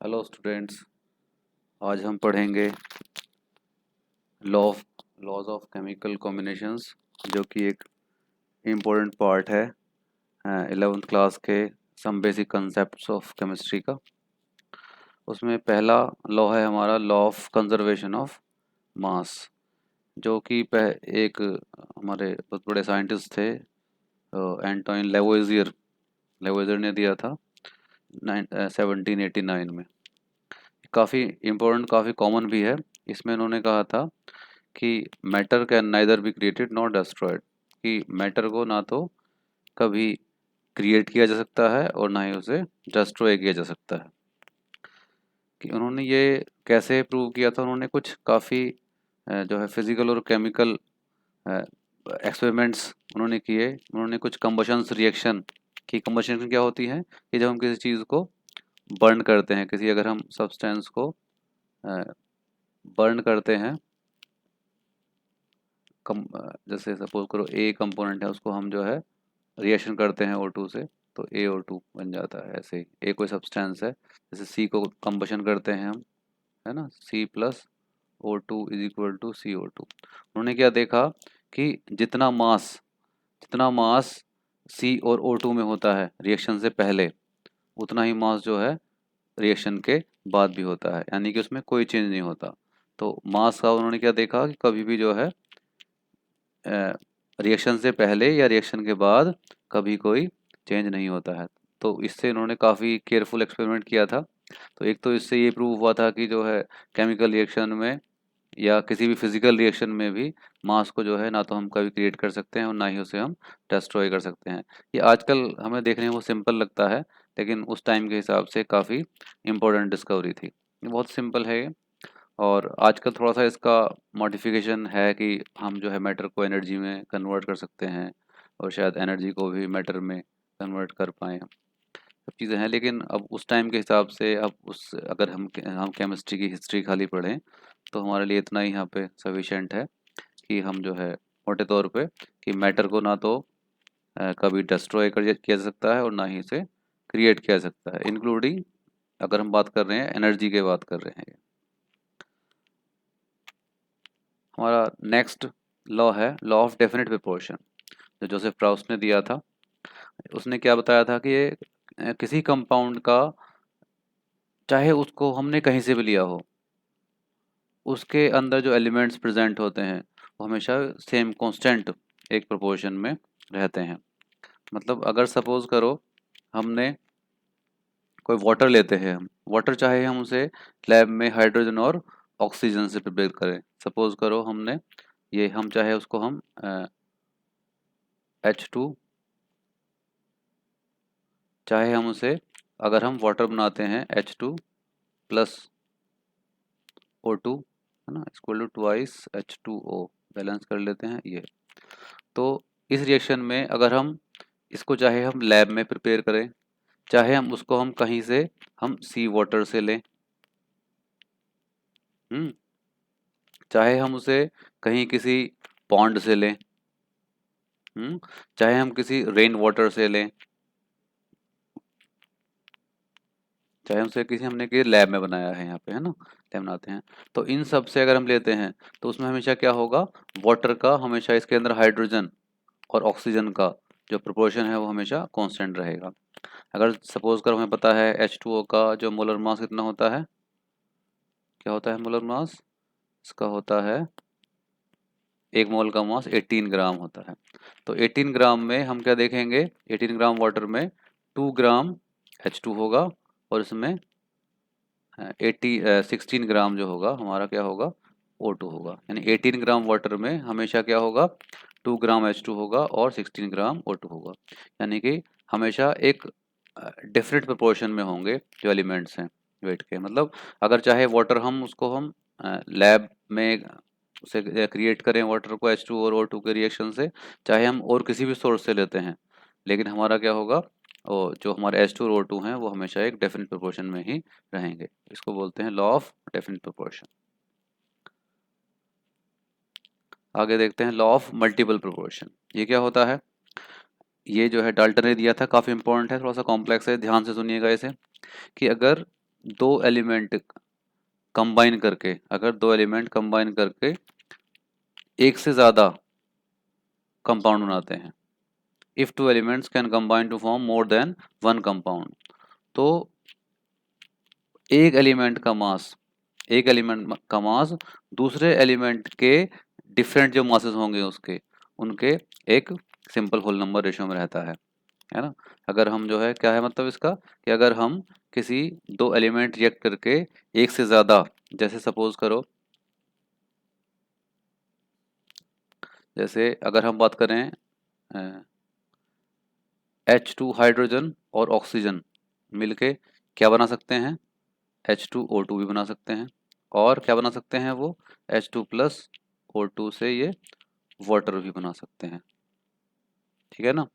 Hello students. आज हम पढ़ेंगे लॉज ऑफ केमिकल कॉम्बिनेशंस, जो कि एक इम्पोर्टेंट पार्ट है 11th क्लास के some basic concepts of chemistry का। उसमें पहला लॉ है हमारा law of conservation of mass, जो कि एक हमारे बहुत बड़े साइंटिस्ट थे, एंटोइन लेवोइजियर ने दिया था 1789 में। काफ़ी इम्पोर्टेंट, काफ़ी कॉमन भी है। इसमें इन्होंने कहा था कि matter can neither be created not destroyed, कि मैटर को ना तो कभी क्रिएट किया जा सकता है और ना ही उसे डिस्ट्रॉय किया जा सकता है। कि उन्होंने ये कैसे प्रूव किया था, उन्होंने कुछ काफ़ी जो है फिजिकल और केमिकल एक्सपेरिमेंट्स उन्होंने किए। उन्होंने कुछ कंबशंस रिएक्शन की, कंबशन क्या होती है कि जब हम किसी चीज़ को बर्न करते हैं, किसी अगर हम सब्सटेंस को बर्न करते हैं, जैसे सपोज करो ए कंपोनेंट है, उसको हम जो है रिएक्शन करते हैं O2 से, तो AO2 बन जाता है। ऐसे ही ए कोई सब्सटेंस है, जैसे सी को कंबशन करते हैं हम, है ना, C+O2 is equal to CO2। उन्होंने क्या देखा कि जितना मास C और O2 में होता है रिएक्शन से पहले, उतना ही मास जो है रिएक्शन के बाद भी होता है, यानी कि उसमें कोई चेंज नहीं होता। तो मास का उन्होंने क्या देखा कि कभी भी जो है रिएक्शन से पहले या रिएक्शन के बाद कभी कोई चेंज नहीं होता है। तो इससे इन्होंने काफ़ी केयरफुल एक्सपेरिमेंट किया था। तो एक तो इससे ये प्रूव हुआ था कि जो है केमिकल रिएक्शन में या किसी भी फिजिकल रिएक्शन में भी मास को जो है ना तो हम कभी क्रिएट कर सकते हैं और ना ही उसे हम डिस्ट्रॉय कर सकते हैं। ये आजकल हमें देखने में वो सिंपल लगता है, लेकिन उस टाइम के हिसाब से काफ़ी इम्पोर्टेंट डिस्कवरी थी। ये बहुत सिंपल है ये। और आजकल थोड़ा सा इसका मॉडिफिकेशन है कि हम जो है मैटर को एनर्जी में कन्वर्ट कर सकते हैं और शायद एनर्जी को भी मैटर में कन्वर्ट कर पाएँ। सब चीज़ें हैं, लेकिन अब उस टाइम के हिसाब से अब उस अगर हम केमिस्ट्री की हिस्ट्री खाली पढ़ें तो हमारे लिए इतना ही यहाँ पे सफिशेंट है कि हम जो है मोटे तौर पे कि मैटर को ना तो कभी डिस्ट्रॉय किया जा सकता है और ना ही इसे क्रिएट किया जा सकता है, इंक्लूडिंग अगर हम बात कर रहे हैं एनर्जी की बात कर रहे हैं। हमारा नेक्स्ट लॉ है लॉ ऑफ डेफिनेट प्रोपोर्शन, जो जोसेफ प्राउस ने दिया था। उसने क्या बताया था कि ये किसी कंपाउंड का, चाहे उसको हमने कहीं से भी लिया हो, उसके अंदर जो एलिमेंट्स प्रेजेंट होते हैं वो हमेशा सेम कांस्टेंट एक प्रोपोर्शन में रहते हैं। मतलब अगर सपोज करो हमने कोई वाटर लेते हैं, हम वाटर चाहे हम उसे लैब में हाइड्रोजन और ऑक्सीजन से प्रिपेयर करें। सपोज करो हमने ये हम चाहे उसको हम H2, चाहे हम उसे अगर हम वाटर बनाते हैं H2 प्लस O2, है ना, equal to twice H2O, balance कर लेते हैं ये। तो इस रिएक्शन में अगर हम इसको चाहे हम लैब में प्रिपेयर करें, चाहे हम उसको हम कहीं से हम सी वाटर से लें, चाहे हम उसे कहीं किसी पॉन्ड से लें, चाहे हम किसी रेन वाटर से लें, चाहे हमसे किसी हमने कि लैब में बनाया है यहाँ पे, है ना, लैब बनाते हैं, तो इन सब से अगर हम लेते हैं तो उसमें हमेशा क्या होगा, वाटर का हमेशा इसके अंदर हाइड्रोजन और ऑक्सीजन का जो प्रोपोर्शन है वो हमेशा कांस्टेंट रहेगा। अगर सपोज कर हमें पता है H2O का जो मोलर मास कितना होता है, क्या होता है मोलर मास, इसका होता है एक मोल का मास 18 ग्राम होता है। तो 18 ग्राम में हम क्या देखेंगे, 18 ग्राम वाटर में 2 ग्राम H2 होगा और इसमें 16 ग्राम जो होगा हमारा क्या होगा, O2 होगा। यानी 18 ग्राम वाटर में हमेशा क्या होगा, 2 ग्राम H2 होगा और 16 ग्राम O2 होगा। यानी कि हमेशा एक डिफरेंट प्रोपोर्शन में होंगे जो एलिमेंट्स हैं वेट के। मतलब अगर चाहे वाटर हम उसको हम लैब में उसे क्रिएट करें वाटर को H2 और O2 के रिएक्शन से, चाहे हम और किसी भी सोर्स से लेते हैं, लेकिन हमारा क्या होगा, और जो हमारे H2 और O2 हैं वो हमेशा एक डेफिनेट प्रोपोर्शन में ही रहेंगे। इसको बोलते हैं लॉ ऑफ डेफिनेट प्रोपोर्शन। आगे देखते हैं लॉ ऑफ मल्टीपल प्रोपोर्शन। ये क्या होता है, ये जो है डाल्टन ने दिया था, काफ़ी इंपॉर्टेंट है, थोड़ा सा कॉम्प्लेक्स है, ध्यान से सुनिएगा इसे। कि अगर दो एलिमेंट कंबाइन करके, अगर दो एलिमेंट कंबाइन करके एक से ज़्यादा कंपाउंड बनाते हैं, if two elements can combine to form more than one compound, तो एक एलिमेंट का मास, एक एलिमेंट का मास दूसरे एलिमेंट के डिफरेंट जो मासेस होंगे उसके, उनके एक सिंपल होल नंबर रेशियो में रहता है ना। अगर हम जो है क्या है मतलब इसका, कि अगर हम किसी दो एलिमेंट रिएक्ट करके एक से ज़्यादा, जैसे सपोज करो, जैसे अगर हम बात करें H2 हाइड्रोजन और ऑक्सीजन मिलके क्या बना सकते हैं, H2O2 भी बना सकते हैं, और क्या बना सकते हैं वो, H2 प्लस O2 से ये वाटर भी बना सकते हैं, ठीक है ना।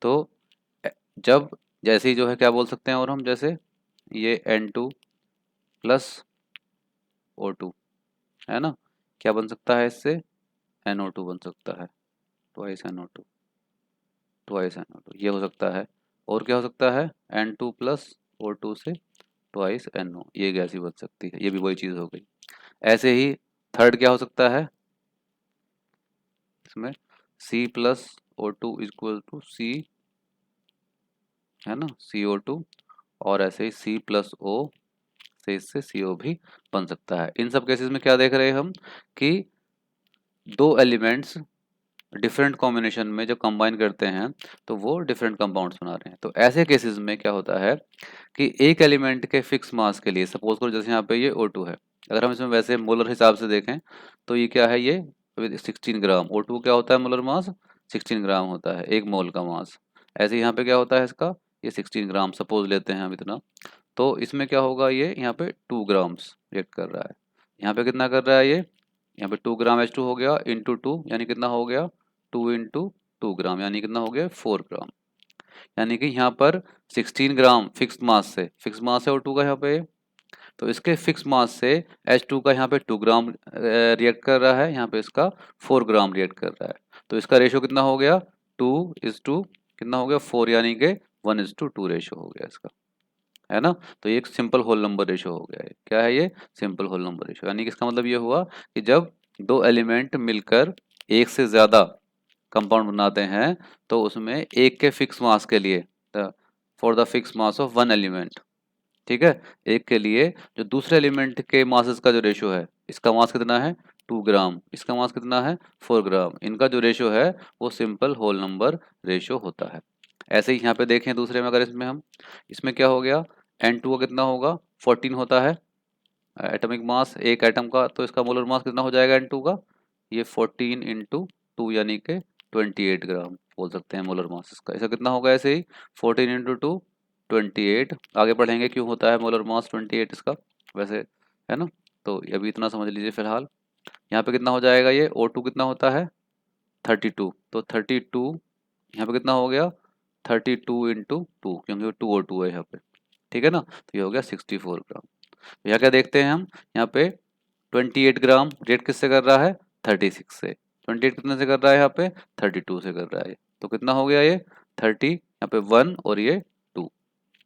तो ए- जब जैसे ही जो है क्या बोल सकते हैं, और हम जैसे ये N2 प्लस O2 है ना, क्या बन सकता है इससे, NO2 बन सकता है, ट्वाइस NO2, ट्वाइस NO2 ये हो सकता है। और क्या हो सकता है, N2 प्लस O2 से ट्वाइस NO, ये गैस ही बन सकती है, ये भी वही चीज़ हो गई। ऐसे ही थर्ड क्या हो सकता है इसमें, C plus O2 equal to C, है ना, CO2, और ऐसे ही C प्लस O से इससे CO भी बन सकता है। इन सब केसेस में क्या देख रहे हैं हम, कि दो एलिमेंट्स डिफरेंट कॉम्बिनेशन में जब कंबाइन करते हैं तो वो डिफरेंट कंपाउंड्स बना रहे हैं। तो ऐसे केसेस में क्या होता है कि एक एलिमेंट के फिक्स मास के लिए, सपोज करो जैसे यहाँ पे ये O2 है, अगर हम इसमें वैसे मोलर हिसाब से देखें तो ये क्या है, ये 16 ग्राम, O2 क्या होता है मोलर मास, 16 ग्राम होता है एक मोल का मास। ऐसे यहाँ पे क्या होता है इसका, ये 16 ग्राम सपोज लेते हैं हम इतना, तो इसमें क्या होगा, ये यहाँ पे 2 ग्राम्स रिएक्ट कर रहा है, यहाँ पे कितना कर रहा है ये, यहाँ पे 2 ग्राम H2 हो गया इंटू टू, यानी कितना हो गया, 2 इंटू 2 ग्राम, यानी कितना हो गया 4 ग्राम। यानी कि यहाँ पर 16 ग्राम फिक्स मास से, फिक्स मास है O2 का यहाँ पे, तो इसके फिक्स मास से H2 का यहाँ पे 2 ग्राम रिएक्ट कर रहा है, यहाँ पे इसका 4 ग्राम रिएक्ट कर रहा है। तो इसका रेशियो कितना हो गया, 2:2, कितना हो गया 4, यानी कि 1:2 रेशियो हो गया इसका, है ना। तो ये एक सिंपल होल नंबर रेशियो हो गया है, क्या है ये, सिंपल होल नंबर रेशियो। यानी कि इसका मतलब ये हुआ कि जब दो एलिमेंट मिलकर एक से ज़्यादा कंपाउंड बनाते हैं तो उसमें एक के फिक्स मास के लिए, for the fix mass of one element, ठीक है, एक के लिए जो दूसरे एलिमेंट के मासेस का जो रेशियो है, इसका मास कितना है 2 ग्राम, इसका मास कितना है 4 ग्राम, इनका जो रेशियो है वो सिंपल होल नंबर रेशियो होता है। ऐसे ही यहाँ पे देखें दूसरे में, अगर इसमें हम, इसमें क्या हो गया, N2 का कितना होगा 14 होता है एटॉमिक मास एक एटम का, तो इसका मोलर मास कितना हो जाएगा N2 का, ये 14 इंटू 2 यानी कि 28 ग्राम बोल सकते हैं मोलर मास इसका। इसका कितना होगा ऐसे ही 14 इंटू 2 28, आगे बढ़ेंगे क्यों होता है मोलर मास 28 इसका वैसे, है ना। तो अभी इतना समझ लीजिए फिलहाल। यहाँ पे कितना हो जाएगा, ये O2 कितना होता है 32, तो 32 यहाँ पे कितना हो गया 32 इंटू 2, क्योंकि वो 2O2 है यहाँ पे, ठीक है ना। तो ये हो गया 64 ग्राम। तो यहाँ क्या देखते हैं हम, यहाँ पे 28 ग्राम रेट किससे कर रहा है 36 से, 28 कितने से कर रहा है यहाँ पे 32 से कर रहा है, तो कितना हो गया ये 30, यहाँ पे 1 और ये 2,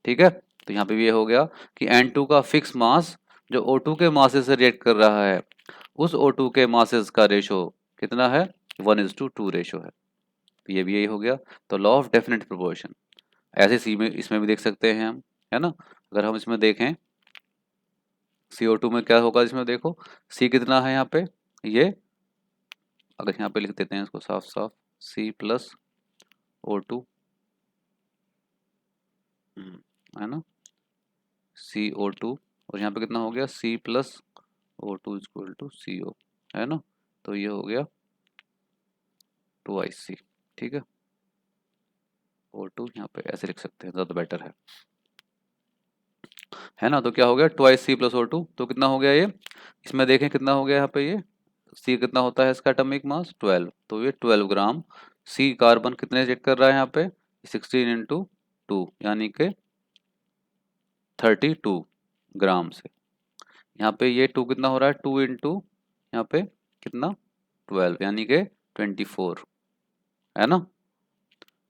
ठीक है। तो यहाँ पे भी ये हो गया कि N2 का फिक्स मास जो O2 के मासेस से रिएक्ट कर रहा है, उस O2 के मासेस का रेशो कितना है 1:2 रेशो है, तो ये भी यही हो गया। तो लॉ ऑफ डेफिनेट प्रोपोर्शन ऐसे सी में इसमें भी देख सकते हैं हम, है ना। अगर हम इसमें देखें CO2 में क्या होगा, इसमें देखो C कितना है यहाँ पे, ये अगर यहाँ पे लिख देते हैं इसको साफ साफ, C प्लस O2, है ना, CO2, और यहाँ पे कितना हो गया C plus O2 equal to CO, है ना। तो ये हो गया 2IC, ठीक है। O2 यहाँ पे ऐसे लिख सकते हैं, ज़्यादा बेटर है ना। तो क्या हो गया 2IC प्लस O2, तो कितना हो गया ये, इसमें देखें कितना हो गया यहाँ पे, ये C कितना होता है इसका एटॉमिक मास 12, तो ये 12 ग्राम। C कार्बन कितने चेक कर रहा है यहाँ पे 16 इंटू 2, यानी कि 32 ग्राम से, यहाँ पे ये 2 कितना हो रहा है 2 इंटू यहाँ पे कितना 12, यानी कि 24, है ना।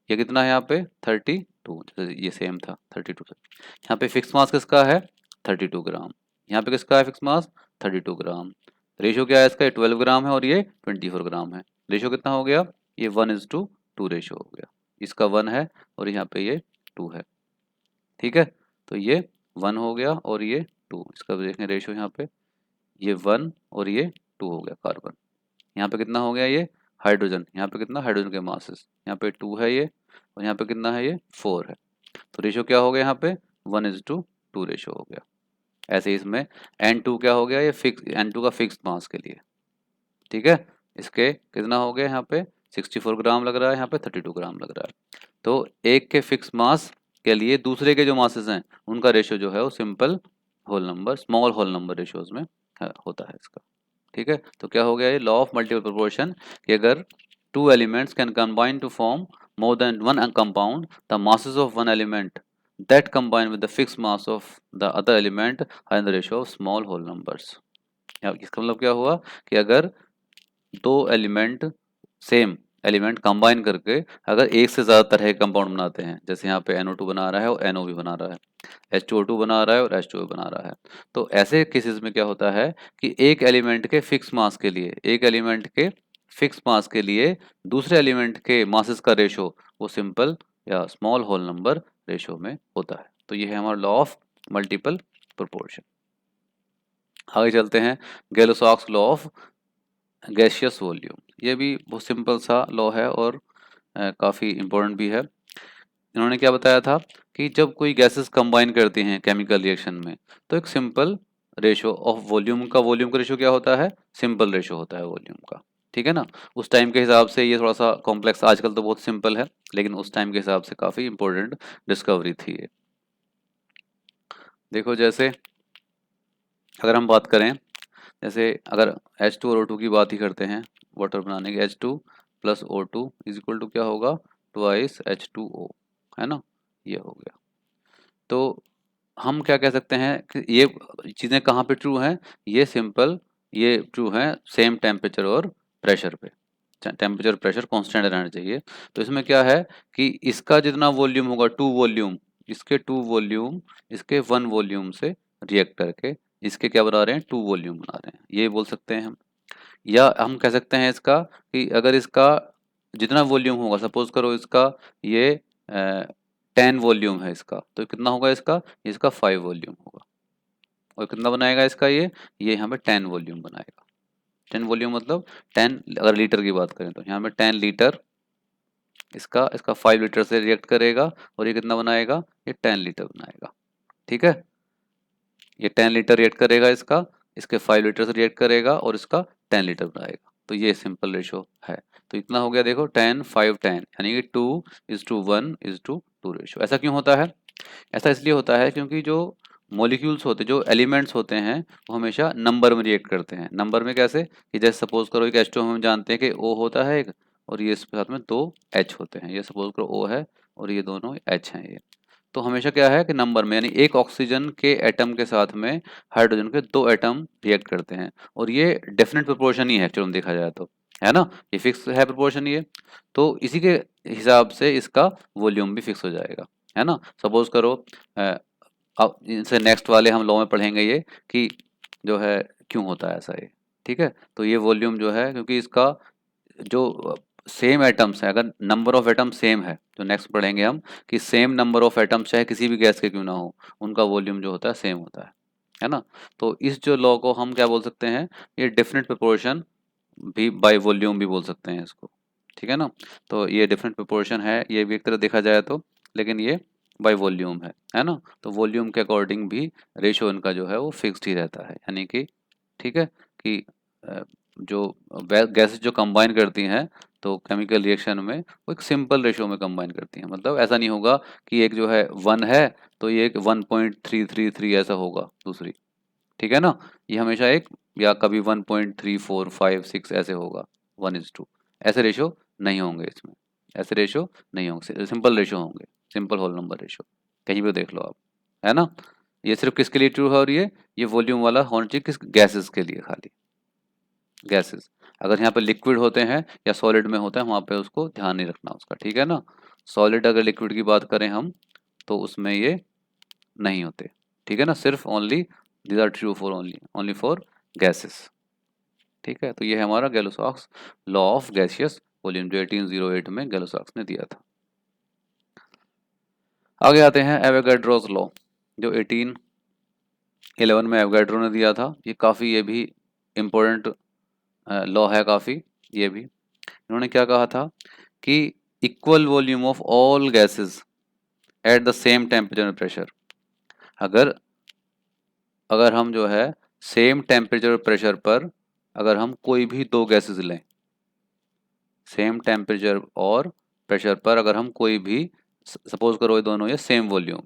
ये कितना है यहाँ पे 32, ये सेम था 32 से। यहाँ पे फिक्स मास किसका है 32 ग्राम। यहाँ पे किसका है फिक्स मास? 32 ग्राम। रेशियो क्या है इसका? 12 ग्राम है और ये 24 ग्राम है। रेशियो कितना हो गया? ये 1:2 रेशियो हो गया। इसका 1 है और यहाँ पे ये 2 है। ठीक है, तो ये 1 हो गया और ये 2। इसका देखें रेशियो यहाँ पे, ये 1 और ये 2 हो गया कार्बन। यहाँ पे कितना हो गया? ये हाइड्रोजन। यहाँ पे कितना? हाइड्रोजन के मासेस। यहाँ पे 2 है ये और यहाँ पे कितना है? ये 4 है। तो रेशियो क्या हो गया यहाँ पे? 1:2 रेशियो हो गया। ऐसे ही इसमें N2 क्या हो गया? ये फिक्स, N2 का फिक्स मास के लिए। ठीक है, इसके कितना हो गया? यहाँ पे 64 ग्राम लग रहा है, यहाँ पे 32 ग्राम लग रहा है। तो एक के फिक्स मास के लिए दूसरे के जो मासेस हैं उनका रेशियो जो है वो simple whole number, small whole number ratios में होता है इसका। ठीक है, तो क्या हो गया? ये लॉ ऑफ मल्टीपल प्रोपोर्शन कि अगर two elements can combine to form more than one compound, the masses of one element that combine with the fixed mass of the other element are in the ratio of small whole numbers। इसका मतलब क्या हुआ कि अगर दो element same element combine करके अगर एक से ज़्यादा तरह के कंपाउंड बनाते हैं, जैसे यहाँ पे NO2 बना रहा है और NO भी बना रहा है, H2O2 बना रहा है और H2O बना रहा है, तो ऐसे केसेस में क्या होता है कि एक एलिमेंट के फिक्स मास के लिए, एक एलिमेंट के फिक्स मास के लिए दूसरे एलिमेंट के मासेस का रेशो वो सिंपल या स्मॉल होल नंबर रेशो में होता है। तो ये है हमारा लॉ ऑफ मल्टीपल प्रोपोर्शन। आगे चलते हैं, गैलो-सॉक्स लॉ ऑफ गैसियस वॉल्यूम। ये भी बहुत सिंपल सा लॉ है और काफ़ी इम्पोर्टेंट भी है। इन्होंने क्या बताया था कि जब कोई गैसेस कंबाइन करती हैं केमिकल रिएक्शन में, तो एक सिंपल रेशो ऑफ वॉल्यूम का रेशो क्या होता है? सिंपल रेशो होता है वॉल्यूम का। ठीक है ना, उस टाइम के हिसाब से ये थोड़ा सा कॉम्प्लेक्स, आजकल तो बहुत सिंपल है, लेकिन उस टाइम के हिसाब से काफ़ी इंपॉर्टेंट डिस्कवरी थी ये। देखो जैसे अगर हम बात करें, जैसे अगर H2 और O2 की बात ही करते हैं वाटर बनाने की, H2 plus O2 is equal to क्या होगा? ट्वाइस H2O, है ना, ये हो गया। तो हम क्या कह सकते हैं कि ये चीज़ें कहाँ पे ट्रू हैं? ये सिंपल ये ट्रू हैं सेम टेम्परेचर और प्रेशर पे। टेम्परेचर प्रेशर कांस्टेंट रहना चाहिए। तो इसमें क्या है कि इसका जितना वॉल्यूम होगा, 2 वॉल्यूम, इसके 2 वॉल्यूम इसके 1 वॉल्यूम से रिएक्ट करके इसके क्या बना रहे हैं? 2 वॉल्यूम बना रहे हैं, ये बोल सकते हैं हम। या हम कह सकते हैं इसका कि अगर इसका जितना वॉल्यूम होगा, सपोज करो इसका ये 10 वॉल्यूम है इसका, तो कितना होगा इसका? इसका 5 वॉल्यूम होगा। और कितना बनाएगा इसका? ये यहाँ पे 10 वॉल्यूम बनाएगा। 10 वॉल्यूम मतलब 10, अगर लीटर की बात करें तो यहाँ पे 10 लीटर, इसका इसका 5 लीटर से रिएक्ट करेगा और ये कितना बनाएगा? ये 10 लीटर बनाएगा। ठीक है, ये 10 लीटर रिएक्ट करेगा, इसका इसके 5 लीटर से रिएक्ट करेगा और इसका 10 लीटर बनाएगा। तो ये सिंपल रेशो है। तो इतना हो गया, देखो 10 5 10, यानी कि 2:1:2 रेशो। ऐसा क्यों होता है? ऐसा इसलिए होता है क्योंकि जो मॉलिक्यूल्स होते, जो एलिमेंट्स होते हैं, वो हमेशा नंबर में रिएक्ट करते हैं। नंबर में कैसे? कि जैसे सपोज करो एक H2 हम जानते हैं कि O होता है एक, और ये इसके साथ में 2 H होते हैं। ये सपोज करो O है और ये दोनों H हैं ये। तो हमेशा क्या है कि नंबर में, यानी एक ऑक्सीजन के एटम के साथ में हाइड्रोजन के 2 एटम रिएक्ट करते हैं, और ये डेफिनेट प्रोपोर्शन ही है एक्चुअली देखा जाए तो, है ना, ये फिक्स है प्रोपोर्शन ये। तो इसी के हिसाब से इसका वॉल्यूम भी फिक्स हो जाएगा, है ना। सपोज करो अब इनसे नेक्स्ट वाले हम लॉ में पढ़ेंगे ये कि जो है क्यों होता है ऐसा ये। ठीक है, तो ये वॉल्यूम जो है क्योंकि इसका जो सेम एटम्स है, अगर नंबर ऑफ एटम सेम है, जो नेक्स्ट पढ़ेंगे हम कि सेम नंबर ऑफ एटम्स चाहे किसी भी गैस के क्यों ना हो, उनका वॉल्यूम जो होता है सेम होता है ना। तो इस जो लॉ को हम क्या बोल सकते हैं? ये डेफिनेट प्रोपोर्शन भी बाय वॉल्यूम भी बोल सकते हैं इसको। ठीक है ना, तो ये डिफरेंट प्रोपोर्शन है, ये भी एक तरह देखा जाए तो, लेकिन ये बाय वॉल्यूम है ना। तो वॉल्यूम के अकॉर्डिंग भी रेशो इनका जो है वो फिक्स्ड ही रहता है, यानी कि ठीक है कि जो गैसेस जो कंबाइन करती हैं तो केमिकल रिएक्शन में वो एक सिंपल रेशो में कंबाइन करती हैं। मतलब ऐसा नहीं होगा कि एक जो है 1 है तो ये एक 1.333 ऐसा होगा दूसरी, ठीक है ना। ये हमेशा एक, या कभी 1.3456 ऐसे होगा, 1:2, ऐसे रेशो नहीं होंगे इसमें, ऐसे रेशो नहीं होंगे, सिंपल रेशो होंगे, सिंपल होल नंबर रेशो। कहीं भी देख लो आप, है ना। ये सिर्फ किसके लिए ट्रू है? और ये वॉल्यूम वाला होना चाहिए किस? गैसेस के लिए, खाली गैसेस। अगर यहाँ पे लिक्विड होते हैं या सॉलिड में होते हैं, वहाँ पे उसको ध्यान नहीं रखना उसका, ठीक है ना। सॉलिड अगर लिक्विड की बात करें हम, तो उसमें ये नहीं होते, ठीक है ना, सिर्फ only these are true for only for gases. ठीक है, तो ये है हमारा Gay Lussac's law of gaseous volume जो 1808 में गैलोसॉक्स ने दिया था। आगे आते हैं एवोगाड्रोस लॉ जो 1811 में एवोगाड्रो ने दिया था। ये काफ़ी, ये भी इम्पोर्टेंट लॉ है काफ़ी। ये भी इन्होंने क्या कहा था कि equal volume of all gases at the same temperature and pressure. अगर अगर हम जो है सेम टेम्परेचर और प्रेशर पर अगर हम कोई भी दो गैसेस लें, सेम टेम्परेचर और प्रेशर पर अगर हम कोई भी, सपोज करो ये दोनों ये सेम वॉल्यूम,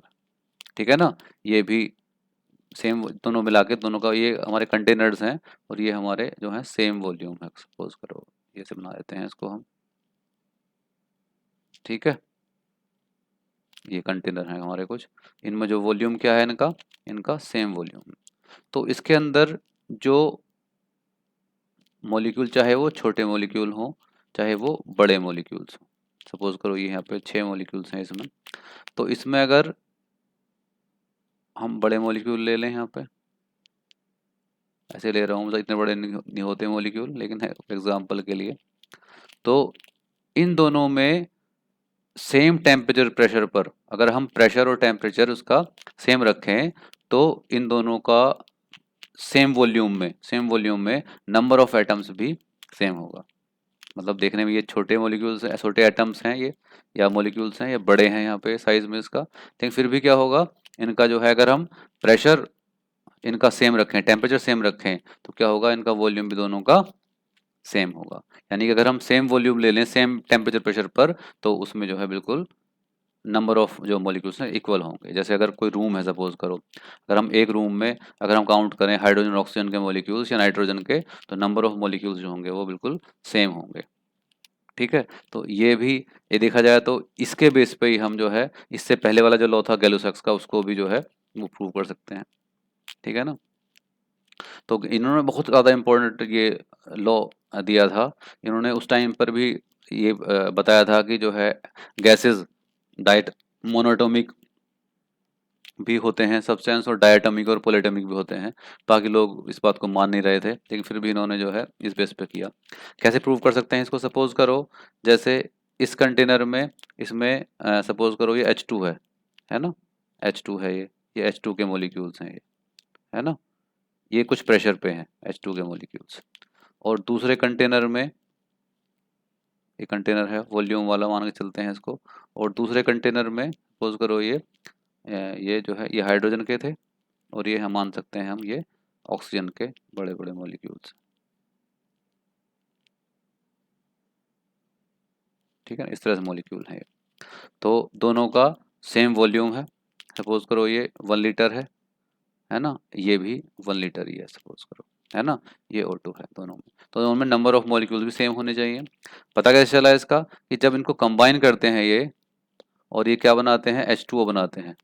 ठीक है ना, ये भी सेम, दोनों मिला के दोनों का, ये हमारे कंटेनर्स हैं और ये हमारे जो है सेम वॉल्यूम है, सपोज करो ये से बना देते हैं इसको हम। ठीक है, ये कंटेनर है हमारे कुछ, इनमें जो वॉल्यूम क्या है इनका, इनका सेम वॉल्यूम। तो इसके अंदर जो मॉलिक्यूल, चाहे वो छोटे मॉलिक्यूल हों चाहे वो बड़े मॉलिक्यूल्स हों, सपोज करो ये यहाँ पे 6 मॉलिक्यूल्स हैं इसमें, तो इसमें अगर हम बड़े मॉलिक्यूल ले लें, यहाँ पे ऐसे ले रहा हूँ, मतलब इतने बड़े नहीं होते मॉलिक्यूल, लेकिन है एग्जांपल के लिए, तो इन दोनों में सेम टेम्परेचर प्रेशर पर अगर हम प्रेशर और टेम्परेचर उसका सेम रखें, तो इन दोनों का सेम वॉल्यूम में नंबर ऑफ एटम्स भी सेम होगा। मतलब देखने में ये छोटे मॉलिक्यूल्स हैं, छोटे एटम्स हैं ये, या मॉलिक्यूल्स हैं, ये बड़े हैं यहाँ पे साइज में इसका, लेकिन फिर भी क्या होगा, इनका जो है अगर हम प्रेशर इनका सेम रखें, टेम्परेचर सेम रखें, तो क्या होगा, इनका वॉल्यूम भी दोनों का सेम होगा। यानी कि अगर हम सेम वॉल्यूम ले लें सेम टेम्परेचर प्रेशर पर, तो उसमें जो है बिल्कुल नंबर ऑफ जो मॉलिक्यूल्स हैं इक्वल होंगे। जैसे अगर कोई रूम है, सपोज करो अगर हम एक रूम में अगर हम काउंट करें हाइड्रोजन ऑक्सीजन के मॉलिक्यूल्स या नाइट्रोजन के, तो नंबर ऑफ मॉलिक्यूल्स जो होंगे वो बिल्कुल सेम होंगे। ठीक है, तो ये भी, ये देखा जाए तो इसके बेस पे ही हम जो है, इससे पहले वाला जो लॉ था गैलोसैक्स का, उसको भी जो है वो प्रूव कर सकते हैं। ठीक है ना, तो इन्होंने बहुत ज़्यादा इम्पोर्टेंट ये लॉ दिया था। इन्होंने उस टाइम पर भी ये बताया था कि जो है गैसेस डाइट मोनोटोमिक भी होते हैं सब्सटेंस, और डायटोमिक और पॉलीटोमिक भी होते हैं। बाकी लोग इस बात को मान नहीं रहे थे, लेकिन फिर भी इन्होंने जो है इस बेस पे किया। कैसे प्रूव कर सकते हैं इसको, सपोज करो जैसे इस कंटेनर में, इसमें सपोज करो ये H2 है ना, H2 है ये H2 के मॉलिक्यूल्स हैं ये, है ना, ये कुछ प्रेशर पे हैं H2 के मॉलिक्यूल्स। और दूसरे कंटेनर में, ये कंटेनर है वॉल्यूम वाला मान के चलते हैं इसको, और दूसरे कंटेनर में सपोज करो ये जो है ये हाइड्रोजन के थे, और ये हम मान सकते हैं हम ये ऑक्सीजन के बड़े बड़े मॉलिक्यूल्स। ठीक है ना, इस तरह से मॉलिक्यूल है ये। तो दोनों का सेम वॉल्यूम है, सपोज करो ये 1 लीटर है ना, ये भी 1 लीटर ही है सपोज करो, है ना, ये O2 है दोनों में, तो दोनों में नंबर ऑफ मॉलिक्यूल्स भी सेम होने चाहिए। पता कैसे चला इसका, कि जब इनको कंबाइन करते हैं ये, और ये क्या बनाते हैं, H2O बनाते हैं,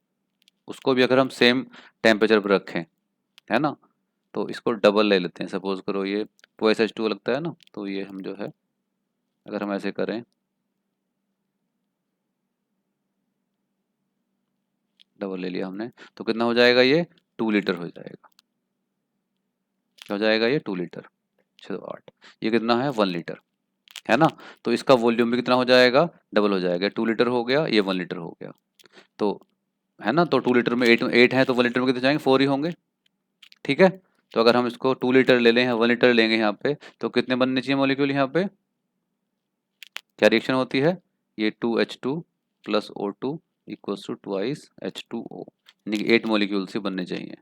उसको भी अगर हम सेम टेम्परेचर पर रखें, है ना, तो इसको डबल ले लेते हैं, सपोज करो ये 2SH2 लगता है ना, तो ये हम जो है अगर हम ऐसे करें, डबल ले लिया हमने, तो कितना हो जाएगा, ये 2 लीटर हो जाएगा। क्या हो जाएगा, ये 2 लीटर 6 8, ये कितना है 1 लीटर, है ना, तो इसका वॉल्यूम भी कितना हो जाएगा, डबल हो जाएगा, 2 लीटर हो गया, ये 1 लीटर हो गया। तो है ना, तो 2 लीटर में 8 है, तो 1 लीटर में कितने जाएंगे, 4 ही होंगे। ठीक है, तो अगर हम इसको 2 लीटर ले लें, 1 लीटर लेंगे यहाँ पे, तो कितने बनने चाहिए मॉलिक्यूल यहाँ पे, क्या रिएक्शन होती है, ये 2H2 plus O2 equals to twice H2O, यानी कि 8 मॉलिक्यूल्स ही बनने चाहिए।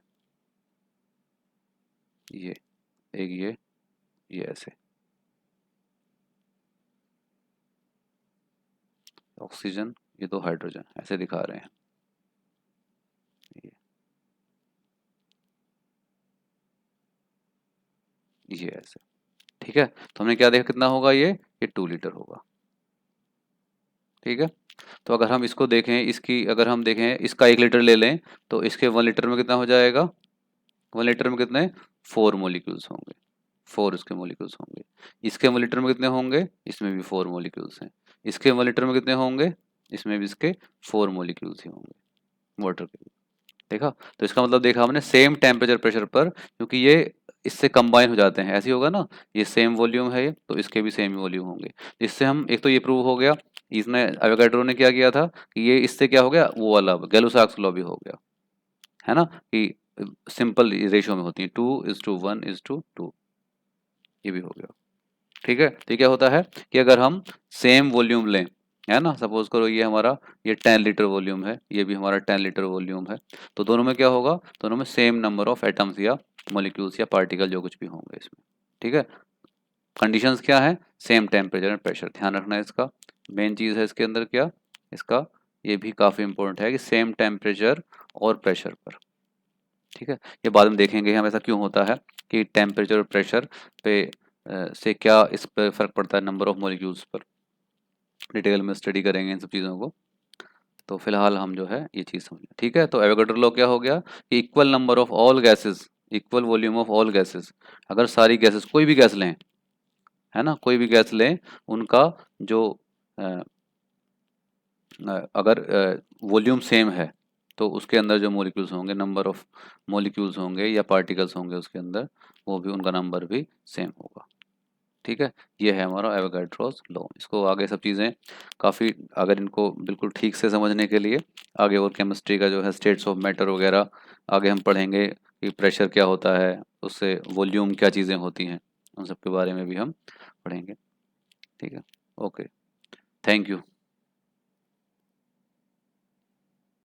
ये एक, ये ऐसे, ऑक्सीजन, ये 2 हाइड्रोजन, ऐसे दिखा रहे हैं ये ऐसे। ठीक है, तो हमने क्या देखा, कितना होगा ये 2 लीटर होगा। ठीक है, तो अगर हम इसको देखें, इसकी अगर हम देखें, इसका 1 लीटर ले लें, तो इसके 1 लीटर में कितना हो जाएगा, 1 लीटर में कितने 4 मॉलिक्यूल्स होंगे, 4 इसके मॉलिक्यूल्स होंगे। इसके 1 लीटर में कितने होंगे, इसमें भी 4 मॉलिक्यूल्स हैं। इसके 1 लीटर में कितने होंगे, इसमें भी इसके 4 मॉलिक्यूल्स ही होंगे वाटर के। देखा? तो इसका मतलब देखा हमने सेम टेम्परेचर प्रेशर पर, क्योंकि ये इससे कंबाइन हो जाते हैं, ऐसे ही होगा ना, ये सेम वॉल्यूम है ये, तो इसके भी सेम वॉल्यूम होंगे। इससे हम एक तो ये प्रूव हो गया, इसने एवोगाड्रो ने क्या किया था कि ये इससे क्या हो गया, वो वाला गैलो-सॉक्स लॉ भी हो गया, है ना, कि सिंपल रेशियो में होती है, 2:1:2, ये भी हो गया। ठीक है, तो ये क्या होता है कि अगर हम सेम वॉल्यूम लें, है ना, सपोज करो ये हमारा ये 10 लीटर वॉल्यूम है, ये भी हमारा 10 लीटर वॉल्यूम है, तो दोनों में क्या होगा, दोनों में सेम नंबर ऑफ एटम्स या मॉलिक्यूल्स या पार्टिकल जो कुछ भी होंगे इसमें। ठीक है, कंडीशंस क्या है, सेम टेम्परेचर एंड प्रेशर, ध्यान रखना है इसका। मेन चीज़ है इसके अंदर क्या, इसका ये भी काफ़ी इंपॉर्टेंट है कि सेम टेम्परेचर और प्रेशर पर। ठीक है, ये बाद में देखेंगे हम ऐसा क्यों होता है कि टेम्परेचर और प्रेशर पे से क्या इस पर फर्क पड़ता है नंबर ऑफ मॉलिक्यूल्स पर, डिटेल में स्टडी करेंगे इन सब चीज़ों को। तो फिलहाल हम जो है ये चीज़ समझें। ठीक है, तो एवोगाड्रो लॉ क्या हो गया कि equal number of all gases, equal volume of all gases, अगर सारी गैसेस कोई भी गैस लें, है ना, कोई भी गैस लें, उनका जो अगर वॉल्यूम सेम है तो उसके अंदर जो मॉलिक्यूल्स होंगे, नंबर ऑफ मॉलिक्यूल्स होंगे या पार्टिकल्स होंगे उसके अंदर, वो भी उनका नंबर भी सेम होगा। ठीक है, ये है हमारा एवोगाड्रोस लॉ। इसको आगे सब चीज़ें काफ़ी, अगर इनको बिल्कुल ठीक से समझने के लिए आगे और केमिस्ट्री का जो है स्टेट्स ऑफ मैटर वगैरह आगे हम पढ़ेंगे कि प्रेशर क्या होता है, उससे वॉल्यूम क्या चीज़ें होती हैं, उन सब के बारे में भी हम पढ़ेंगे। ठीक है, ओके, थैंक यू।